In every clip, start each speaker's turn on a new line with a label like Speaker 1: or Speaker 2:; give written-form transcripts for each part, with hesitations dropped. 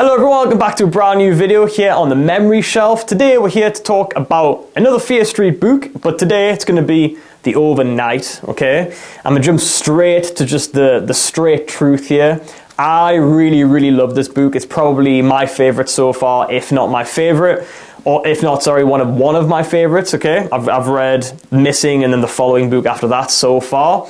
Speaker 1: Hello everyone, welcome back to a brand new video here on the memory shelf. Today we're here to talk about another Fear Street book, but today it's going to be The Overnight, okay? I'm going to jump straight to just the straight truth here. I really love this book. It's probably my favorite so far, if not my favorite, or if not, sorry, one of my favorites, okay? I've read Missing and then the following book after that so far.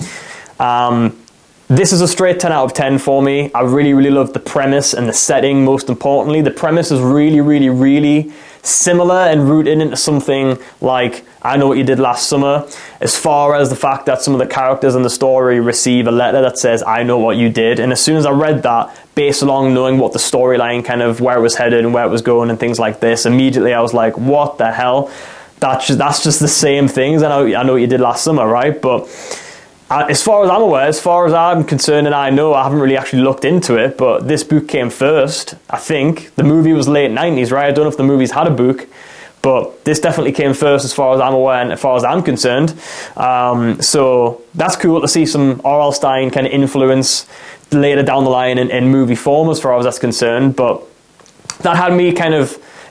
Speaker 1: This is a straight 10 out of 10 for me. I really love the premise and the setting, most importantly. The premise is really similar and rooted into something like I Know What You Did Last Summer, as far as the fact that some of the characters in the story receive a letter that says, I know what you did. And as soon as I read that, based along knowing what the storyline, kind of where it was headed and where it was going and things like this, immediately I was like, what the hell? That's just the same things. I know what you did last summer, right? But as far as I'm aware, as far as I'm concerned, and I know I haven't really actually looked into it, but this book came first, I think. The movie was late 90s, right? I don't know if the movies had a book, but this definitely came first as far as I'm aware and as far as I'm concerned. So that's cool to see some R.L. Stine kind of influence later down the line in movie form as far as that's concerned. But that had me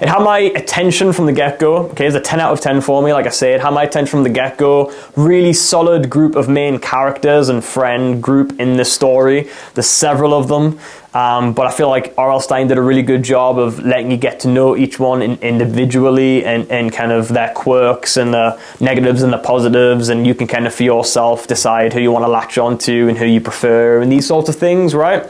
Speaker 1: it had my attention from the get-go. Okay, it's a 10 out of 10 for me, like I said. It had my attention from the get-go. Really solid group of main characters and friend group in this story. There's several of them. But I feel like R.L. Stine did a really good job of letting you get to know each one individually and kind of their quirks and the negatives and the positives, and you can kind of for yourself decide who you want to latch on to and who you prefer and these sorts of things, right?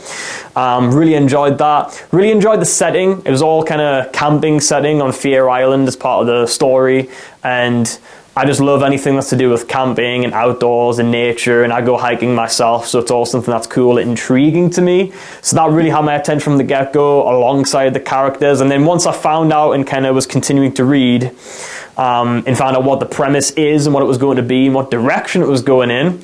Speaker 1: Really enjoyed that. Really enjoyed the setting. It was all kind of camping setting on Fear Island as part of the story, and I just love anything that's to do with camping and outdoors and nature, and I go hiking myself, so it's all something that's cool and intriguing to me. So that really had my attention from the get-go alongside the characters. And then once I found out and kind of was continuing to read and found out what the premise is and what it was going to be and what direction it was going in,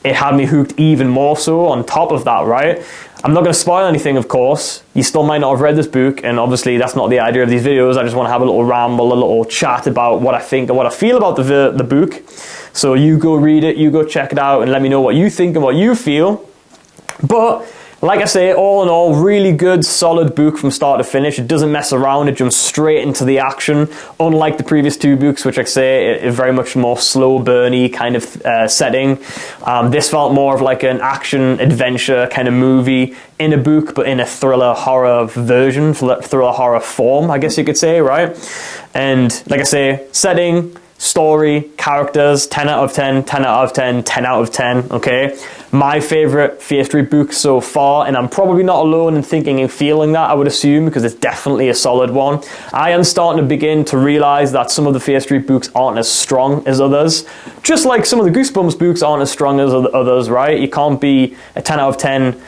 Speaker 1: it had me hooked even more so on top of that, right? I'm not going to spoil anything, of course. You still might not have read this book, and obviously that's not the idea of these videos. I just want to have a little ramble, a little chat about what I think and what I feel about the book. So you go read it, you go check it out, and let me know what you think and what you feel. But like I say, all in all, really good, solid book from start to finish. It doesn't mess around. It jumps straight into the action. Unlike the previous two books, which, like I say, is very much more slow burny kind of setting. This felt more of like an action adventure kind of movie in a book, but in a thriller horror version, thriller horror form, I guess you could say, right? And like I say, setting, story, characters, 10 out of 10, 10 out of 10, 10 out of 10, okay? My favorite Fear Street book so far, and I'm probably not alone in thinking and feeling that, I would assume, because it's definitely a solid one. I am starting to begin to realize that some of the Fear Street books aren't as strong as others, just like some of the Goosebumps books aren't as strong as others, right? You can't be a 10 out of 10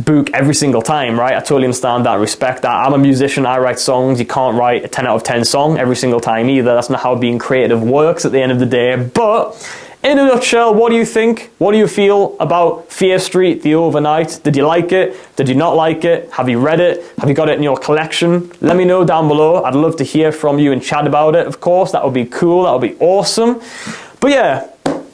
Speaker 1: book every single time, right? I totally understand that, respect that. I'm a musician, I write songs. You can't write a 10 out of 10 song every single time either. That's not how being creative works at the end of the day. But in a nutshell, what do you think? What do you feel about Fear Street, The Overnight? Did you like it? Did you not like it? Have you read it? Have you got it in your collection? Let me know down below. I'd love to hear from you and chat about it, of course. That would be cool. That would be awesome. But yeah,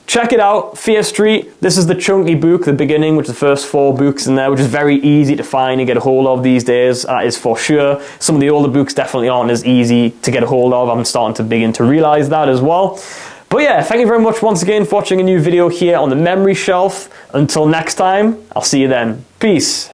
Speaker 1: check it out, Fear Street. This is the chunky book, the beginning, which is the first 4 books in there, which is very easy to find and get a hold of these days, is for sure. Some of the older books definitely aren't as easy to get a hold of. I'm starting to begin to realize that as well. But yeah, thank you very much once again for watching a new video here on the memory shelf. Until next time, I'll see you then. Peace.